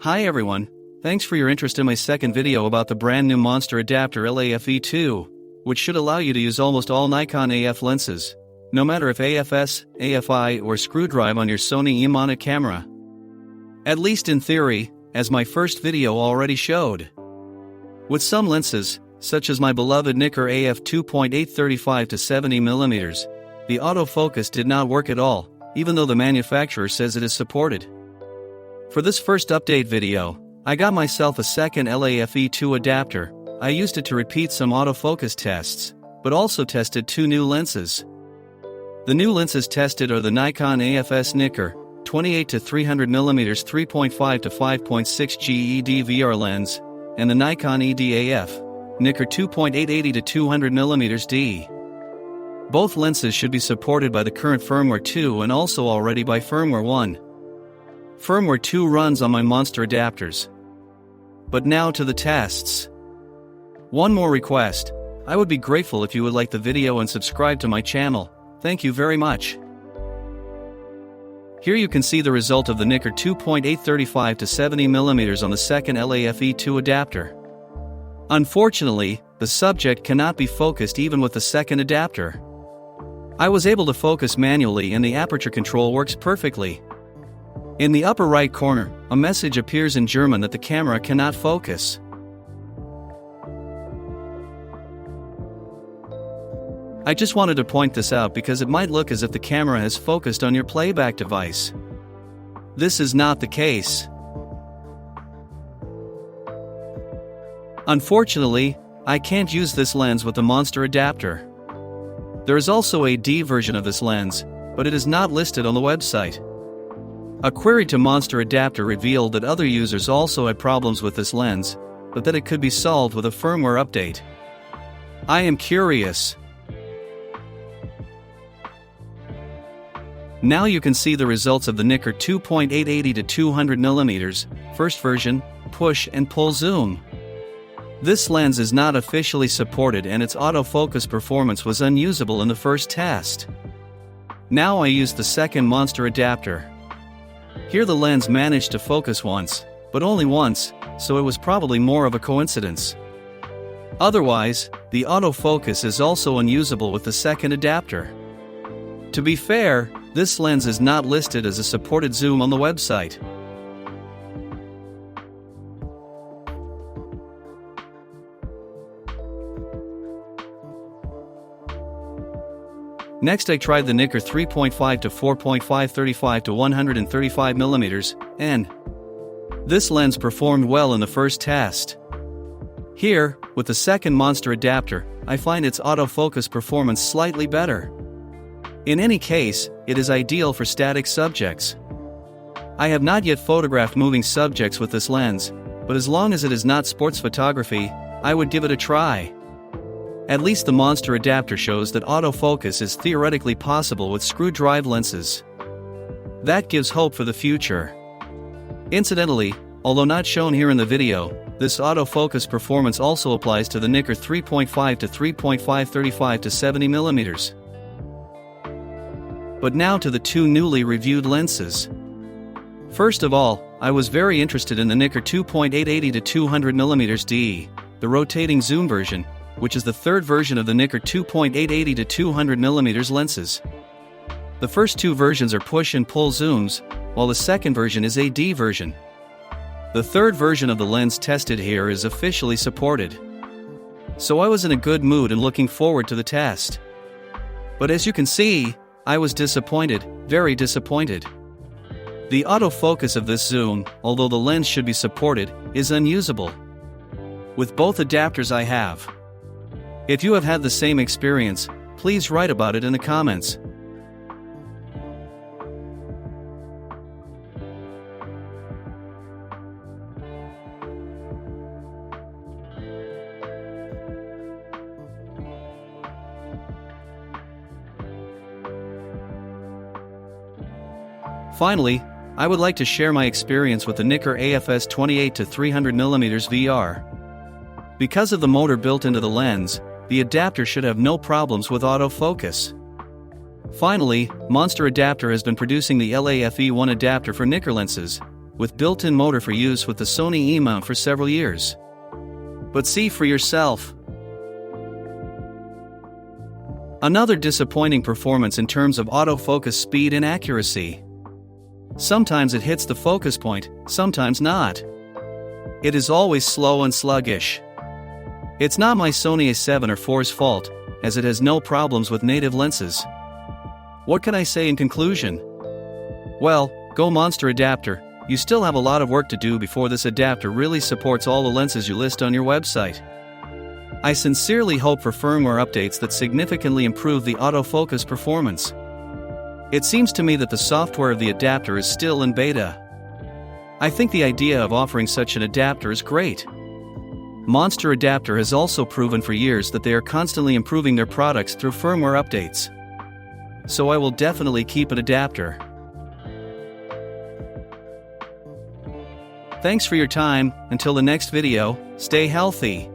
Hi everyone, thanks for your interest in my second video about the brand new Monster Adapter LA-FE2, which should allow you to use almost all Nikon AF lenses, no matter if AF-S, AF-I or screw drive on your Sony E mounted camera. At least in theory, as my first video already showed. With some lenses, such as my beloved Nikkor AF-2.8 to 70mm, the autofocus did not work at all, even though the manufacturer says it is supported. For this first update video, I got myself a second LA-FE2 adapter. I used it to repeat some autofocus tests, but also tested two new lenses. The new lenses tested are the Nikon AF-S Nikkor 28 to 300mm 3.5 to 5.6 GED VR lens, and the Nikon ED-AF Nikkor 2.880 to 200mm D. Both lenses should be supported by the current firmware 2 and also already by firmware 1. Firmware 2 runs on my Monster adapters. But now to the tests. One more request. I would be grateful if you would like the video and subscribe to my channel. Thank you very much. Here you can see the result of the Nikkor 2.8 to 70mm on the second LA-FE2 adapter. Unfortunately, the subject cannot be focused even with the second adapter. I was able to focus manually and the aperture control works perfectly. In the upper right corner, a message appears in German that the camera cannot focus. I just wanted to point this out because it might look as if the camera has focused on your playback device. This is not the case. Unfortunately, I can't use this lens with the Monster adapter. There is also a D version of this lens, but it is not listed on the website. A query to Monster Adapter revealed that other users also had problems with this lens, but that it could be solved with a firmware update. I am curious. Now you can see the results of the Nikkor 2.880 to 200mm, first version, push and pull zoom. This lens is not officially supported and its autofocus performance was unusable in the first test. Now I use the second Monster adapter. Here the lens managed to focus once, but only once, so it was probably more of a coincidence. Otherwise, the autofocus is also unusable with the second adapter. To be fair, this lens is not listed as a supported zoom on the website. Next I tried the Nikkor 3.5 to 4.5 35 to 135mm, and this lens performed well in the first test. Here, with the second Monster adapter, I find its autofocus performance slightly better. In any case, it is ideal for static subjects. I have not yet photographed moving subjects with this lens, but as long as it is not sports photography, I would give it a try. At least the Monster adapter shows that autofocus is theoretically possible with screw drive lenses. That gives hope for the future. Incidentally, although not shown here in the video, this autofocus performance also applies to the Nikkor 3.5 to 3.5 35 to 70mm. But now to the two newly reviewed lenses. First of all, I was very interested in the Nikkor 2.880 to 200mm D, the rotating zoom version, which is the third version of the Nikkor 2.880 to 200mm lenses. The first two versions are push and pull zooms, while the second version is a D version. The third version of the lens tested here is officially supported. So I was in a good mood and looking forward to the test. But as you can see, I was disappointed, very disappointed. The autofocus of this zoom, although the lens should be supported, is unusable. With both adapters I have. If you have had the same experience, please write about it in the comments. Finally, I would like to share my experience with the Nikkor AF-S 28 to 300mm VR. Because of the motor built into the lens, the adapter should have no problems with autofocus. Finally, Monster Adapter has been producing the LA-FE1 adapter for Nikkor lenses, with built-in motor for use with the Sony E mount for several years. But see for yourself. Another disappointing performance in terms of autofocus speed and accuracy. Sometimes it hits the focus point, sometimes not. It is always slow and sluggish. It's not my Sony A7 or 4's fault, as it has no problems with native lenses. What can I say in conclusion? Well, go Monster Adapter, you still have a lot of work to do before this adapter really supports all the lenses you list on your website. I sincerely hope for firmware updates that significantly improve the autofocus performance. It seems to me that the software of the adapter is still in beta. I think the idea of offering such an adapter is great. Monster Adapter has also proven for years that they are constantly improving their products through firmware updates. So I will definitely keep an adapter. Thanks for your time. Until the next video, stay healthy.